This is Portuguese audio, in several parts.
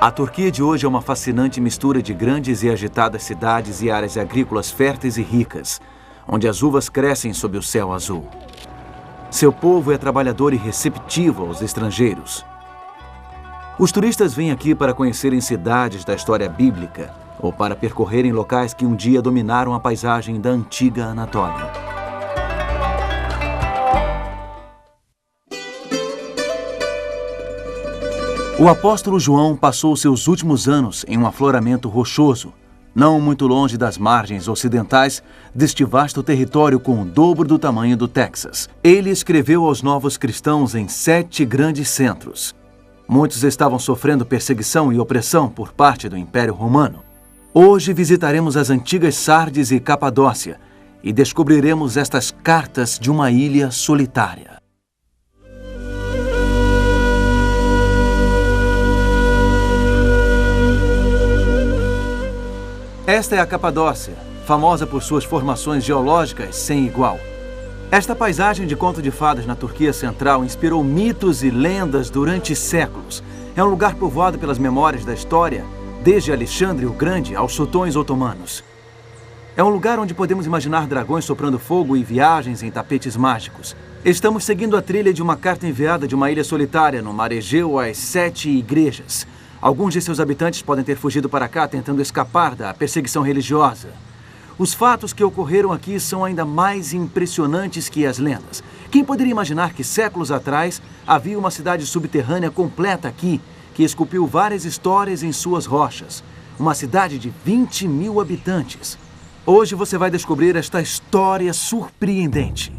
A Turquia de hoje é uma fascinante mistura de grandes e agitadas cidades e áreas agrícolas férteis e ricas, onde as uvas crescem sob o céu azul. Seu povo é trabalhador e receptivo aos estrangeiros. Os turistas vêm aqui para conhecerem cidades da história bíblica ou para percorrerem locais que um dia dominaram a paisagem da antiga Anatólia. O apóstolo João passou seus últimos anos em um afloramento rochoso, não muito longe das margens ocidentais deste vasto território com o dobro do tamanho do Texas. Ele escreveu aos novos cristãos em 7 grandes centros. Muitos estavam sofrendo perseguição e opressão por parte do Império Romano. Hoje visitaremos as antigas Sardes e Capadócia e descobriremos estas cartas de uma ilha solitária. Esta é a Capadócia, famosa por suas formações geológicas sem igual. Esta paisagem de conto de fadas na Turquia Central inspirou mitos e lendas durante séculos. É um lugar povoado pelas memórias da história, desde Alexandre o Grande aos sultões otomanos. É um lugar onde podemos imaginar dragões soprando fogo e viagens em tapetes mágicos. Estamos seguindo a trilha de uma carta enviada de uma ilha solitária no mar Egeu às 7 igrejas. Alguns de seus habitantes podem ter fugido para cá tentando escapar da perseguição religiosa. Os fatos que ocorreram aqui são ainda mais impressionantes que as lendas. Quem poderia imaginar que séculos atrás havia uma cidade subterrânea completa aqui, que esculpiu várias histórias em suas rochas? Uma cidade de 20 mil habitantes. Hoje você vai descobrir esta história surpreendente.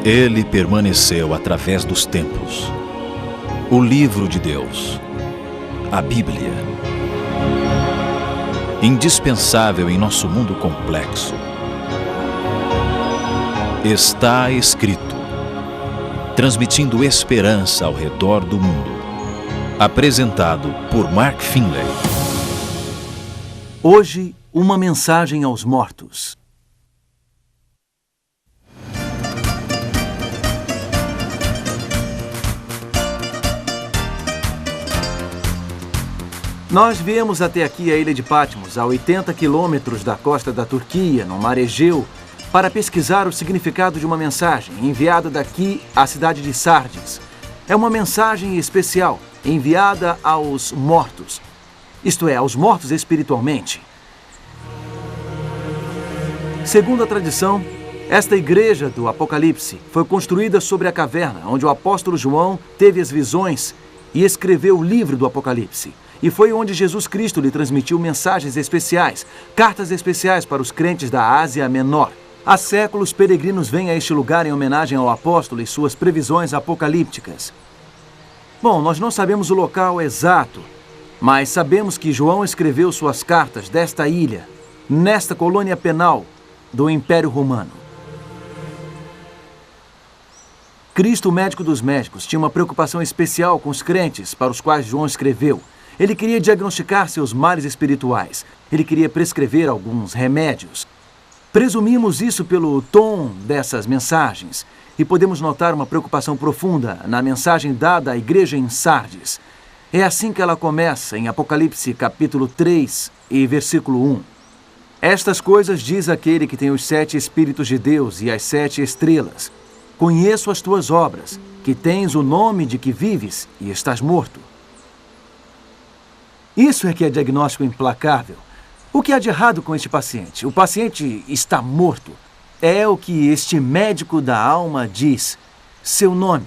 Ele permaneceu através dos tempos. O livro de Deus, a Bíblia. Indispensável em nosso mundo complexo. Está escrito, transmitindo esperança ao redor do mundo. Apresentado por Mark Finley. Hoje, uma mensagem aos mortos. Nós viemos até aqui a ilha de Patmos, a 80 quilômetros da costa da Turquia, no mar Egeu, para pesquisar o significado de uma mensagem enviada daqui à cidade de Sardes. É uma mensagem especial, enviada aos mortos, isto é, aos mortos espiritualmente. Segundo a tradição, esta igreja do Apocalipse foi construída sobre a caverna onde o apóstolo João teve as visões e escreveu o livro do Apocalipse. E foi onde Jesus Cristo lhe transmitiu mensagens especiais, cartas especiais para os crentes da Ásia Menor. Há séculos, peregrinos vêm a este lugar em homenagem ao apóstolo e suas previsões apocalípticas. Bom, nós não sabemos o local exato, mas sabemos que João escreveu suas cartas desta ilha, nesta colônia penal do Império Romano. Cristo, o médico dos médicos, tinha uma preocupação especial com os crentes para os quais João escreveu. Ele queria diagnosticar seus males espirituais. Ele queria prescrever alguns remédios. Presumimos isso pelo tom dessas mensagens e podemos notar uma preocupação profunda na mensagem dada à igreja em Sardes. É assim que ela começa em Apocalipse capítulo 3 e versículo 1. Estas coisas diz aquele que tem os 7 Espíritos de Deus e as 7 estrelas. Conheço as tuas obras, que tens o nome de que vives e estás morto. Isso é que é diagnóstico implacável. O que há de errado com este paciente? O paciente está morto. É o que este médico da alma diz. Seu nome,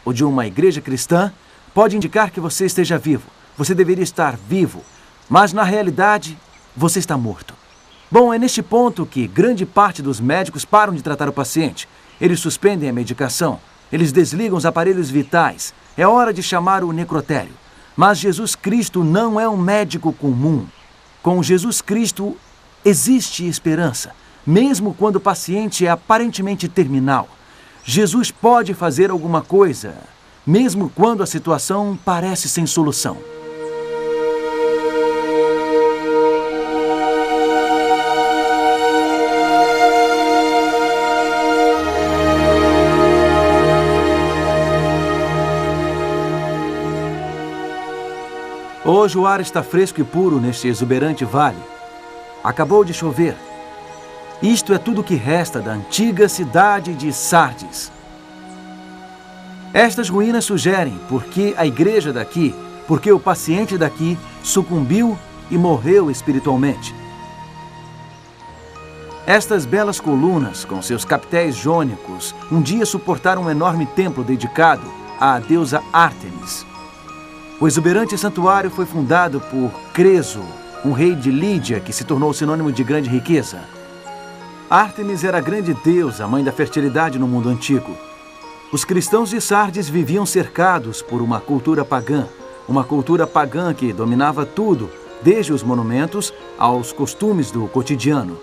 o de uma igreja cristã, pode indicar que você esteja vivo. Você deveria estar vivo, mas na realidade, você está morto. Bom, é neste ponto que grande parte dos médicos param de tratar o paciente. Eles suspendem a medicação. Eles desligam os aparelhos vitais. É hora de chamar o necrotério. Mas Jesus Cristo não é um médico comum. Com Jesus Cristo existe esperança, mesmo quando o paciente é aparentemente terminal. Jesus pode fazer alguma coisa, mesmo quando a situação parece sem solução. Hoje o ar está fresco e puro neste exuberante vale. Acabou de chover. Isto é tudo que resta da antiga cidade de Sardes. Estas ruínas sugerem porque a igreja daqui, porque o paciente daqui sucumbiu e morreu espiritualmente. Estas belas colunas, com seus capitéis jônicos, um dia suportaram um enorme templo dedicado à deusa Ártemis. O exuberante santuário foi fundado por Creso, um rei de Lídia que se tornou sinônimo de grande riqueza. Ártemis era a grande deusa, mãe da fertilidade no mundo antigo. Os cristãos de Sardes viviam cercados por uma cultura pagã que dominava tudo, desde os monumentos aos costumes do cotidiano.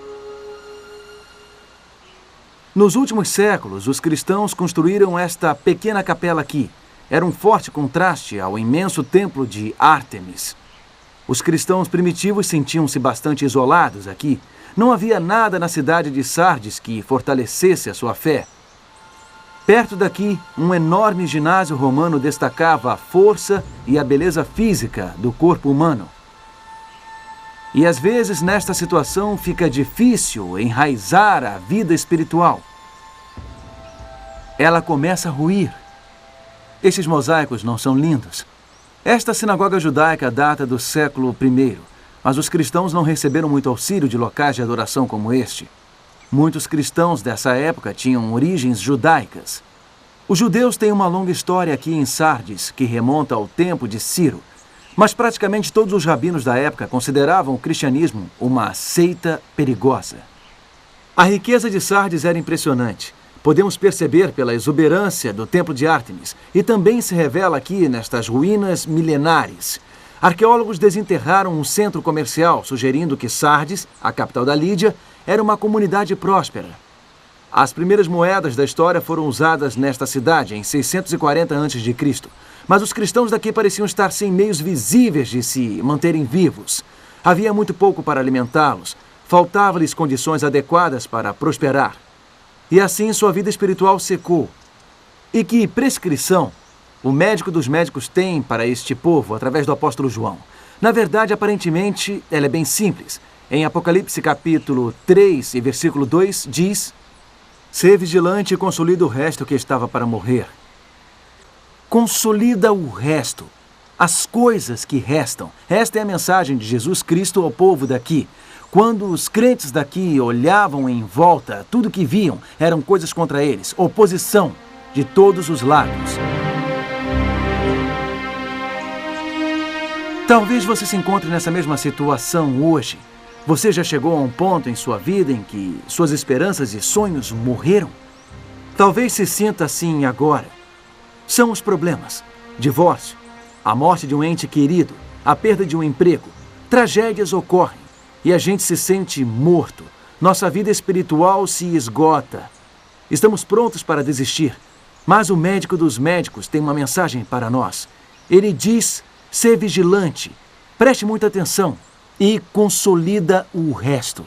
Nos últimos séculos, os cristãos construíram esta pequena capela aqui. Era um forte contraste ao imenso templo de Ártemis. Os cristãos primitivos sentiam-se bastante isolados aqui. Não havia nada na cidade de Sardes que fortalecesse a sua fé. Perto daqui, um enorme ginásio romano destacava a força e a beleza física do corpo humano. E às vezes, nesta situação, fica difícil enraizar a vida espiritual. Ela começa a ruir. Estes mosaicos não são lindos. Esta sinagoga judaica data do século I, mas os cristãos não receberam muito auxílio de locais de adoração como este. Muitos cristãos dessa época tinham origens judaicas. Os judeus têm uma longa história aqui em Sardes, que remonta ao tempo de Ciro. Mas praticamente todos os rabinos da época consideravam o cristianismo uma seita perigosa. A riqueza de Sardes era impressionante. Podemos perceber pela exuberância do templo de Ártemis, e também se revela aqui nestas ruínas milenares. Arqueólogos desenterraram um centro comercial, sugerindo que Sardes, a capital da Lídia, era uma comunidade próspera. As primeiras moedas da história foram usadas nesta cidade em 640 a.C., mas os cristãos daqui pareciam estar sem meios visíveis de se manterem vivos. Havia muito pouco para alimentá-los, faltavam-lhes condições adequadas para prosperar. E assim sua vida espiritual secou. E que prescrição o médico dos médicos tem para este povo através do apóstolo João? Na verdade, aparentemente, ela é bem simples. Em Apocalipse capítulo 3 e versículo 2 diz: "Sê vigilante e consolida o resto que estava para morrer." Consolida o resto, as coisas que restam. Esta é a mensagem de Jesus Cristo ao povo daqui. Quando os crentes daqui olhavam em volta, tudo que viam eram coisas contra eles, oposição de todos os lados. Talvez você se encontre nessa mesma situação hoje. Você já chegou a um ponto em sua vida em que suas esperanças e sonhos morreram? Talvez se sinta assim agora. São os problemas: divórcio, a morte de um ente querido, a perda de um emprego. Tragédias ocorrem e a gente se sente morto. Nossa vida espiritual se esgota. Estamos prontos para desistir. Mas o médico dos médicos tem uma mensagem para nós. Ele diz: "Sê vigilante, preste muita atenção e consolida o resto."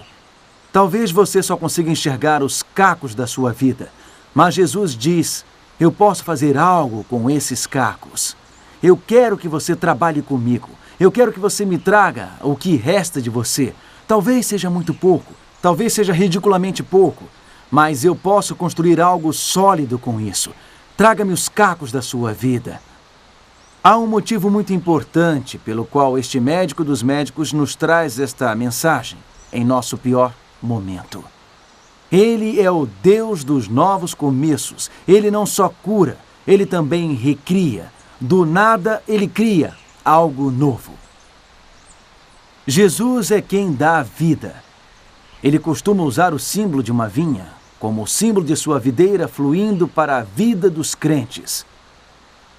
Talvez você só consiga enxergar os cacos da sua vida, mas Jesus diz: "Eu posso fazer algo com esses cacos. Eu quero que você trabalhe comigo. Eu quero que você me traga o que resta de você. Talvez seja muito pouco, talvez seja ridiculamente pouco, mas eu posso construir algo sólido com isso. Traga-me os cacos da sua vida." Há um motivo muito importante pelo qual este médico dos médicos nos traz esta mensagem em nosso pior momento. Ele é o Deus dos novos começos. Ele não só cura, ele também recria. Do nada, ele cria algo novo. Jesus é quem dá a vida. Ele costuma usar o símbolo de uma vinha como o símbolo de sua videira fluindo para a vida dos crentes.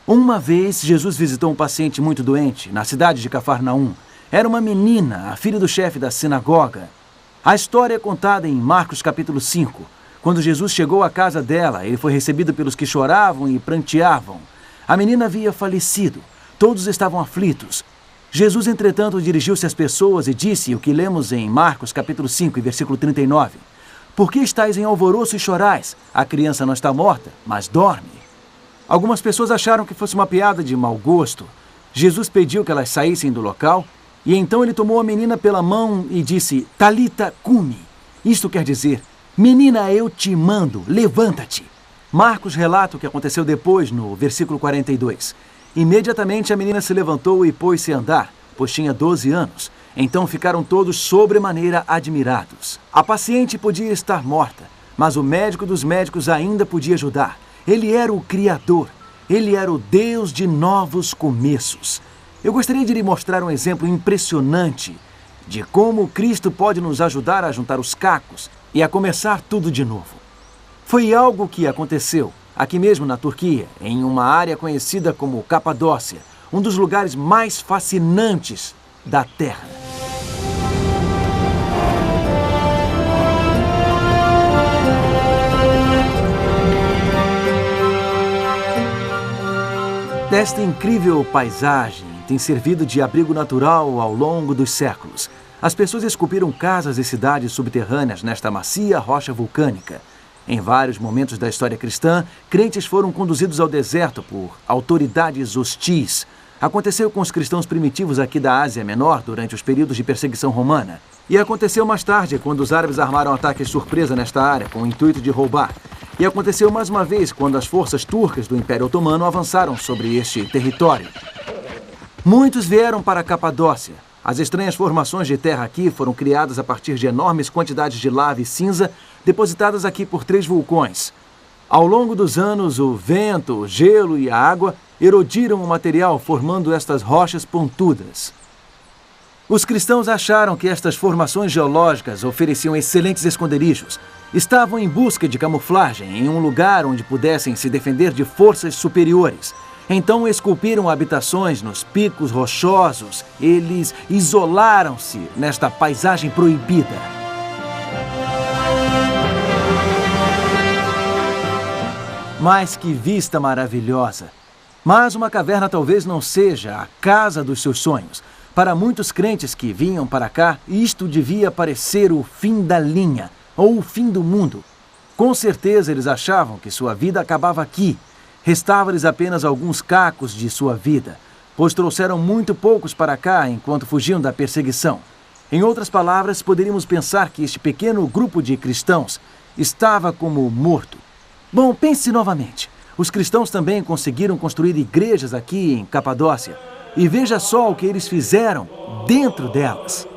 Uma vez, Jesus visitou um paciente muito doente na cidade de Cafarnaum. Era uma menina, a filha do chefe da sinagoga. A história é contada em Marcos capítulo 5. Quando Jesus chegou à casa dela, ele foi recebido pelos que choravam e pranteavam. A menina havia falecido. Todos estavam aflitos. Jesus, entretanto, dirigiu-se às pessoas e disse o que lemos em Marcos capítulo 5, versículo 39. "Por que estáis em alvoroço e chorais? A criança não está morta, mas dorme." Algumas pessoas acharam que fosse uma piada de mau gosto. Jesus pediu que elas saíssem do local e então ele tomou a menina pela mão e disse: Talita cumi. Isto quer dizer: menina, eu te mando, levanta-te. Marcos relata o que aconteceu depois no versículo 42. Imediatamente a menina se levantou e pôs-se a andar, pois tinha 12 anos. Então ficaram todos sobremaneira admirados. A paciente podia estar morta, mas o médico dos médicos ainda podia ajudar. Ele era o Criador. Ele era o Deus de novos começos. Eu gostaria de lhe mostrar um exemplo impressionante de como Cristo pode nos ajudar a juntar os cacos e a começar tudo de novo. Foi algo que aconteceu aqui mesmo na Turquia, em uma área conhecida como Capadócia, um dos lugares mais fascinantes da Terra. Esta incrível paisagem tem servido de abrigo natural ao longo dos séculos. As pessoas esculpiram casas e cidades subterrâneas nesta macia rocha vulcânica. Em vários momentos da história cristã, crentes foram conduzidos ao deserto por autoridades hostis. Aconteceu com os cristãos primitivos aqui da Ásia Menor durante os períodos de perseguição romana. E aconteceu mais tarde, quando os árabes armaram ataques surpresa nesta área com o intuito de roubar. E aconteceu mais uma vez quando as forças turcas do Império Otomano avançaram sobre este território. Muitos vieram para a Capadócia. As estranhas formações de terra aqui foram criadas a partir de enormes quantidades de lava e cinza depositadas aqui por 3 vulcões. Ao longo dos anos, o vento, o gelo e a água erodiram o material, formando estas rochas pontudas. Os cristãos acharam que estas formações geológicas ofereciam excelentes esconderijos. Estavam em busca de camuflagem em um lugar onde pudessem se defender de forças superiores. Então esculpiram habitações nos picos rochosos. Eles isolaram-se nesta paisagem proibida. Mas que vista maravilhosa! Mas uma caverna talvez não seja a casa dos seus sonhos. Para muitos crentes que vinham para cá, isto devia parecer o fim da linha, ou o fim do mundo. Com certeza eles achavam que sua vida acabava aqui. Restava-lhes apenas alguns cacos de sua vida, pois trouxeram muito poucos para cá enquanto fugiam da perseguição. Em outras palavras, poderíamos pensar que este pequeno grupo de cristãos estava como morto. Bom, pense novamente. Os cristãos também conseguiram construir igrejas aqui em Capadócia. E veja só o que eles fizeram dentro delas.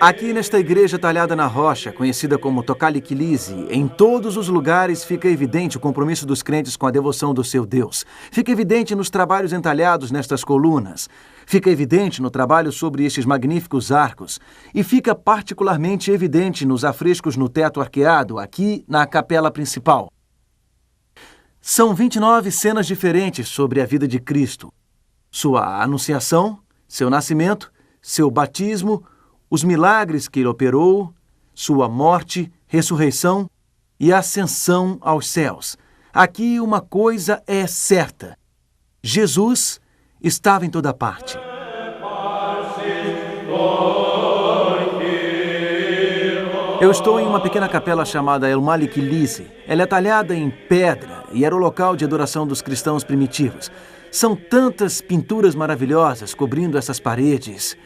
Aqui nesta igreja talhada na rocha, conhecida como Tokali Kilise, em todos os lugares fica evidente o compromisso dos crentes com a devoção do seu Deus. Fica evidente nos trabalhos entalhados nestas colunas. Fica evidente no trabalho sobre estes magníficos arcos. E fica particularmente evidente nos afrescos no teto arqueado, aqui na capela principal. São 29 cenas diferentes sobre a vida de Cristo. Sua anunciação, seu nascimento, seu batismo, os milagres que ele operou, sua morte, ressurreição e ascensão aos céus. Aqui uma coisa é certa: Jesus estava em toda parte. Eu estou em uma pequena capela chamada El Malik Kilise. Ela é talhada em pedra e era o local de adoração dos cristãos primitivos. São tantas pinturas maravilhosas cobrindo essas paredes.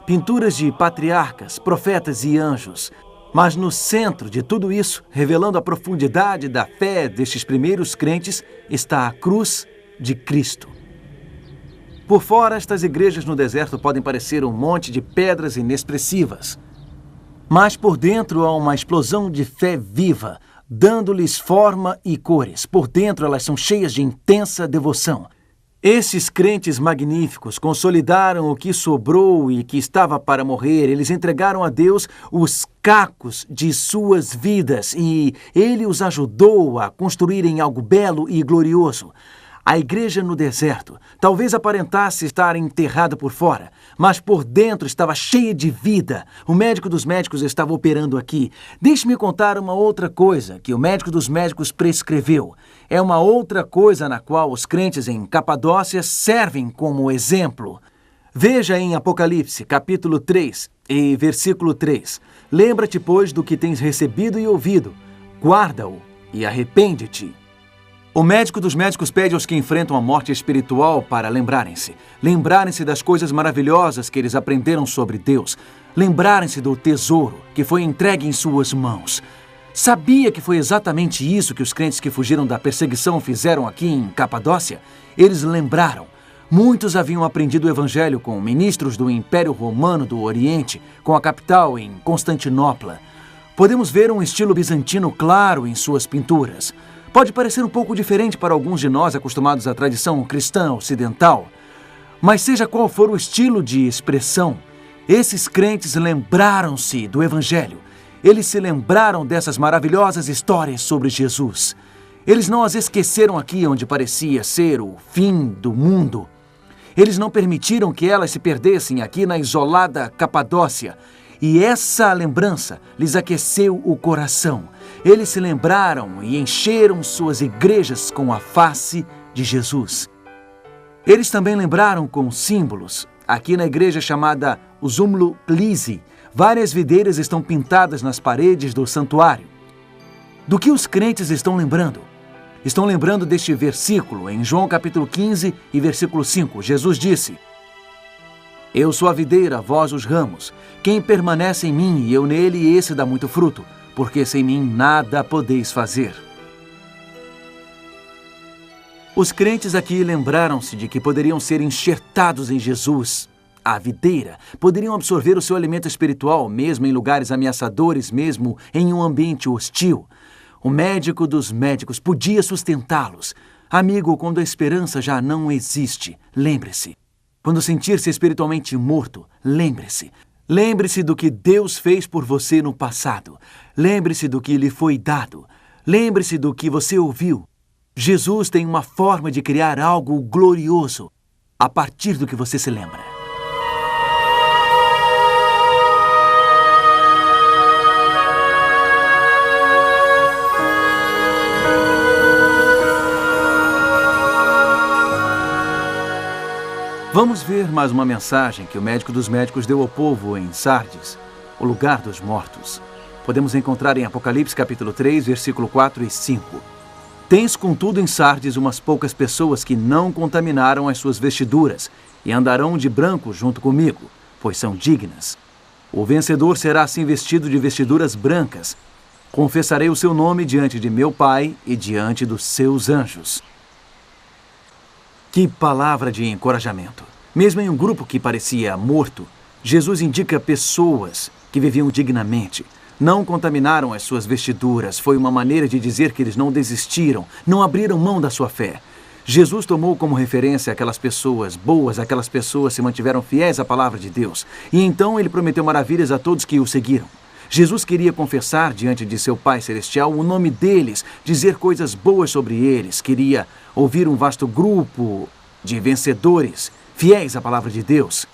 Pinturas de patriarcas, profetas e anjos. Mas no centro de tudo isso, revelando a profundidade da fé destes primeiros crentes, está a cruz de Cristo. Por fora, estas igrejas no deserto podem parecer um monte de pedras inexpressivas. Mas por dentro há uma explosão de fé viva, dando-lhes forma e cores. Por dentro elas são cheias de intensa devoção. Esses crentes magníficos consolidaram o que sobrou e que estava para morrer. Eles entregaram a Deus os cacos de suas vidas e Ele os ajudou a construírem algo belo e glorioso. A igreja no deserto talvez aparentasse estar enterrada por fora, mas por dentro estava cheia de vida. O médico dos médicos estava operando aqui. Deixe-me contar uma outra coisa que o médico dos médicos prescreveu. É uma outra coisa na qual os crentes em Capadócia servem como exemplo. Veja em Apocalipse, capítulo 3 e versículo 3. Lembra-te, pois, do que tens recebido e ouvido. Guarda-o e arrepende-te. O médico dos médicos pede aos que enfrentam a morte espiritual para lembrarem-se. Lembrarem-se das coisas maravilhosas que eles aprenderam sobre Deus. Lembrarem-se do tesouro que foi entregue em suas mãos. Sabia que foi exatamente isso que os crentes que fugiram da perseguição fizeram aqui em Capadócia? Eles lembraram. Muitos haviam aprendido o Evangelho com ministros do Império Romano do Oriente, com a capital em Constantinopla. Podemos ver um estilo bizantino claro em suas pinturas. Pode parecer um pouco diferente para alguns de nós acostumados à tradição cristã ocidental. Mas seja qual for o estilo de expressão, esses crentes lembraram-se do Evangelho. Eles se lembraram dessas maravilhosas histórias sobre Jesus. Eles não as esqueceram aqui onde parecia ser o fim do mundo. Eles não permitiram que elas se perdessem aqui na isolada Capadócia. E essa lembrança lhes aqueceu o coração. Eles se lembraram e encheram suas igrejas com a face de Jesus. Eles também lembraram com símbolos. Aqui na igreja chamada Uzumlu Lise, várias videiras estão pintadas nas paredes do santuário. Do que os crentes estão lembrando? Estão lembrando deste versículo em João capítulo 15 e versículo 5. Jesus disse: Eu sou a videira, vós os ramos. Quem permanece em mim e eu nele, esse dá muito fruto, porque sem mim nada podeis fazer. Os crentes aqui lembraram-se de que poderiam ser enxertados em Jesus, a videira. Poderiam absorver o seu alimento espiritual, mesmo em lugares ameaçadores, mesmo em um ambiente hostil. O médico dos médicos podia sustentá-los. Amigo, quando a esperança já não existe, lembre-se. Quando sentir-se espiritualmente morto, lembre-se. Lembre-se do que Deus fez por você no passado. Lembre-se do que lhe foi dado. Lembre-se do que você ouviu. Jesus tem uma forma de criar algo glorioso a partir do que você se lembra. Vamos ver mais uma mensagem que o médico dos médicos deu ao povo em Sardes, o lugar dos mortos. Podemos encontrar em Apocalipse capítulo 3, versículo 4 e 5. Tens, contudo, em Sardes umas poucas pessoas que não contaminaram as suas vestiduras e andarão de branco junto comigo, pois são dignas. O vencedor será assim vestido de vestiduras brancas. Confessarei o seu nome diante de meu Pai e diante dos seus anjos. Que palavra de encorajamento! Mesmo em um grupo que parecia morto, Jesus indica pessoas que viviam dignamente. Não contaminaram as suas vestiduras. Foi uma maneira de dizer que eles não desistiram, não abriram mão da sua fé. Jesus tomou como referência aquelas pessoas boas, aquelas pessoas que se mantiveram fiéis à palavra de Deus. E então ele prometeu maravilhas a todos que o seguiram. Jesus queria confessar diante de seu Pai Celestial o nome deles, dizer coisas boas sobre eles. Queria ouvir um vasto grupo de vencedores, fiéis à palavra de Deus.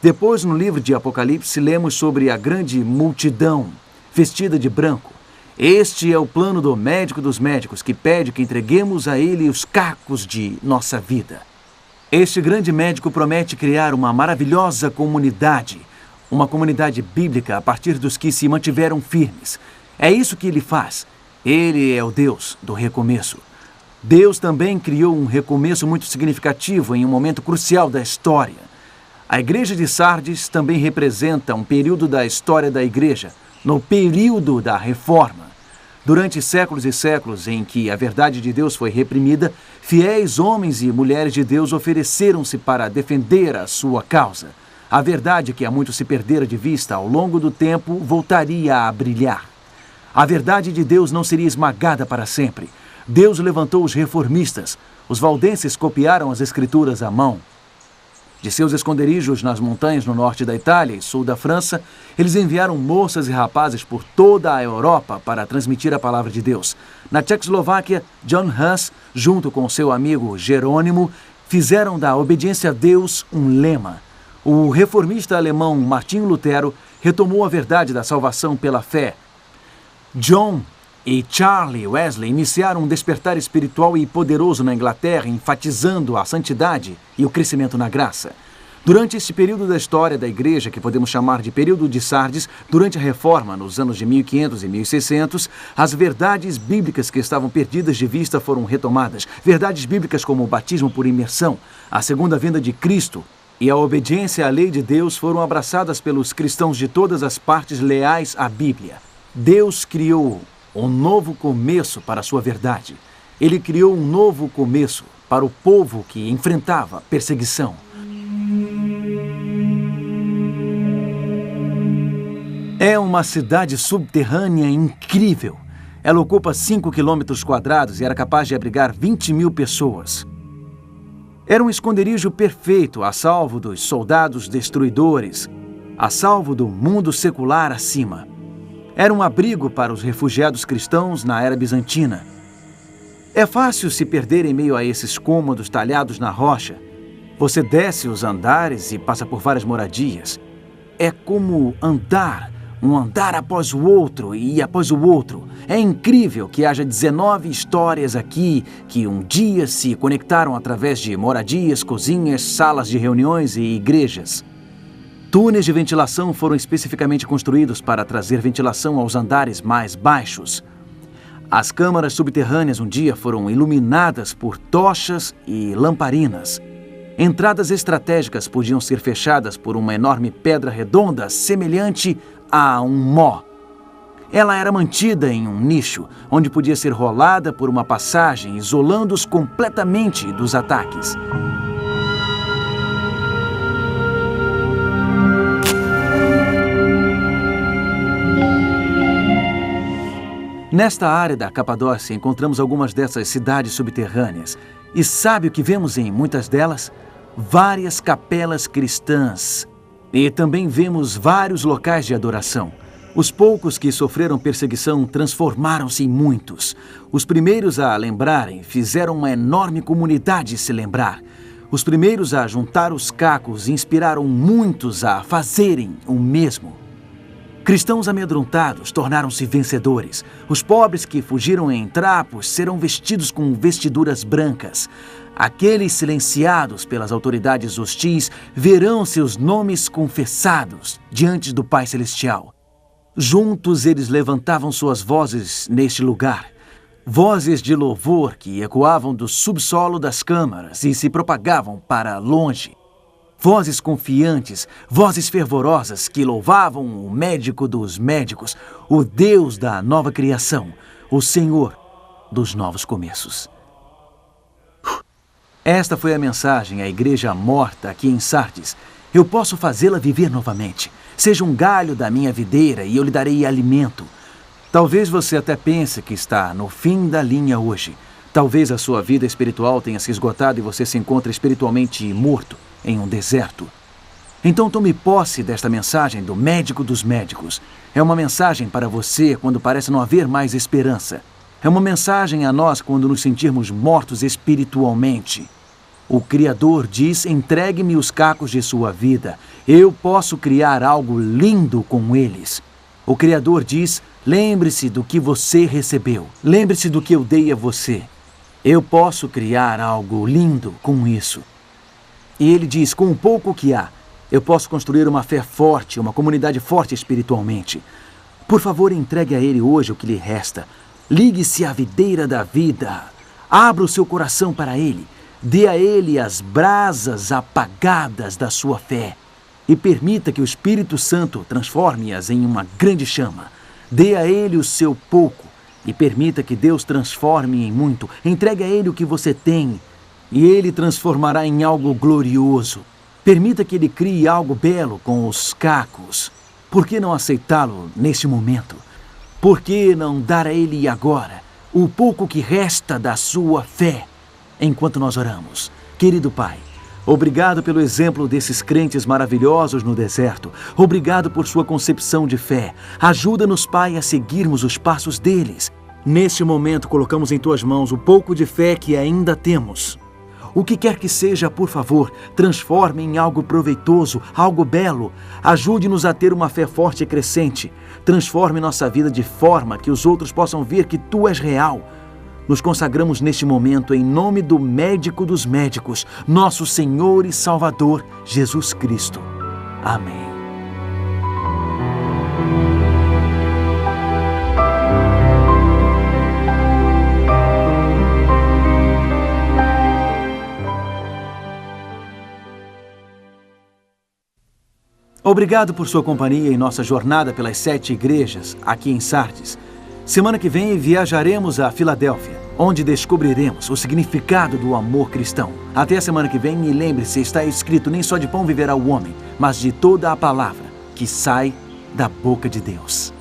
Depois, no livro de Apocalipse, lemos sobre a grande multidão vestida de branco. Este é o plano do médico dos médicos, que pede que entreguemos a ele os cacos de nossa vida. Este grande médico promete criar uma maravilhosa comunidade, uma comunidade bíblica a partir dos que se mantiveram firmes. É isso que ele faz. Ele é o Deus do recomeço. Deus também criou um recomeço muito significativo em um momento crucial da história. A igreja de Sardes também representa um período da história da igreja, no período da Reforma. Durante séculos e séculos em que a verdade de Deus foi reprimida, fiéis homens e mulheres de Deus ofereceram-se para defender a sua causa. A verdade que há muito se perdera de vista ao longo do tempo voltaria a brilhar. A verdade de Deus não seria esmagada para sempre. Deus levantou os reformistas. Os valdenses copiaram as escrituras à mão. De seus esconderijos nas montanhas no norte da Itália e sul da França, eles enviaram moças e rapazes por toda a Europa para transmitir a palavra de Deus. Na Tchecoslováquia, John Hus, junto com seu amigo Jerônimo, fizeram da obediência a Deus um lema. O reformista alemão Martinho Lutero retomou a verdade da salvação pela fé. John e Charlie Wesley iniciaram um despertar espiritual e poderoso na Inglaterra, enfatizando a santidade e o crescimento na graça. Durante este período da história da Igreja, que podemos chamar de período de Sardes, durante a Reforma, nos anos de 1500 e 1600, as verdades bíblicas que estavam perdidas de vista foram retomadas. Verdades bíblicas como o batismo por imersão, a segunda vinda de Cristo e a obediência à lei de Deus foram abraçadas pelos cristãos de todas as partes leais à Bíblia. Deus criou um novo começo para a sua verdade. Ele criou um novo começo para o povo que enfrentava perseguição. É uma cidade subterrânea incrível. Ela ocupa 5 quilômetros quadrados e era capaz de abrigar 20.000 pessoas. Era um esconderijo perfeito, a salvo dos soldados destruidores, a salvo do mundo secular acima. Era um abrigo para os refugiados cristãos na era bizantina. É fácil se perder em meio a esses cômodos talhados na rocha. Você desce os andares e passa por várias moradias. É como andar, um andar após o outro e após o outro. É incrível que haja 19 histórias aqui que um dia se conectaram através de moradias, cozinhas, salas de reuniões e igrejas. Túneis de ventilação foram especificamente construídos para trazer ventilação aos andares mais baixos. As câmaras subterrâneas um dia foram iluminadas por tochas e lamparinas. Entradas estratégicas podiam ser fechadas por uma enorme pedra redonda semelhante a um mó. Ela era mantida em um nicho, onde podia ser rolada por uma passagem, isolando-os completamente dos ataques. Nesta área da Capadócia encontramos algumas dessas cidades subterrâneas. E sabe o que vemos em muitas delas? Várias capelas cristãs. E também vemos vários locais de adoração. Os poucos que sofreram perseguição transformaram-se em muitos. Os primeiros a lembrarem fizeram uma enorme comunidade se lembrar. Os primeiros a juntar os cacos inspiraram muitos a fazerem o mesmo. Cristãos amedrontados tornaram-se vencedores. Os pobres que fugiram em trapos serão vestidos com vestiduras brancas. Aqueles silenciados pelas autoridades hostis verão seus nomes confessados diante do Pai Celestial. Juntos eles levantavam suas vozes neste lugar. Vozes de louvor que ecoavam do subsolo das câmaras e se propagavam para longe. Vozes confiantes, vozes fervorosas que louvavam o médico dos médicos, o Deus da nova criação, o Senhor dos novos começos. Esta foi a mensagem à igreja morta aqui em Sardes. Eu posso fazê-la viver novamente. Seja um galho da minha videira e eu lhe darei alimento. Talvez você até pense que está no fim da linha hoje. Talvez a sua vida espiritual tenha se esgotado e você se encontre espiritualmente morto em um deserto. Então tome posse desta mensagem do médico dos médicos. É uma mensagem para você quando parece não haver mais esperança. É uma mensagem a nós quando nos sentirmos mortos espiritualmente. O Criador diz: entregue-me os cacos de sua vida. Eu posso criar algo lindo com eles. O Criador diz: lembre-se do que você recebeu. Lembre-se do que eu dei a você. Eu posso criar algo lindo com isso. E ele diz: com o pouco que há, eu posso construir uma fé forte, uma comunidade forte espiritualmente. Por favor, entregue a ele hoje o que lhe resta. Ligue-se à videira da vida. Abra o seu coração para ele. Dê a ele as brasas apagadas da sua fé. E permita que o Espírito Santo transforme-as em uma grande chama. Dê a ele o seu pouco e permita que Deus transforme em muito. Entregue a ele o que você tem e ele transformará em algo glorioso. Permita que ele crie algo belo com os cacos. Por que não aceitá-lo neste momento? Por que não dar a ele agora o pouco que resta da sua fé enquanto nós oramos? Querido Pai, obrigado pelo exemplo desses crentes maravilhosos no deserto. Obrigado por sua concepção de fé. Ajuda-nos, Pai, a seguirmos os passos deles. Neste momento, colocamos em tuas mãos o pouco de fé que ainda temos. O que quer que seja, por favor, transforme em algo proveitoso, algo belo. Ajude-nos a ter uma fé forte e crescente. Transforme nossa vida de forma que os outros possam ver que Tu és real. Nos consagramos neste momento em nome do médico dos médicos, nosso Senhor e Salvador, Jesus Cristo. Amém. Obrigado por sua companhia em nossa jornada pelas 7 igrejas aqui em Sardes. Semana que vem viajaremos a Filadélfia, onde descobriremos o significado do amor cristão. Até a semana que vem e lembre-se, está escrito: nem só de pão viverá o homem, mas de toda a palavra que sai da boca de Deus.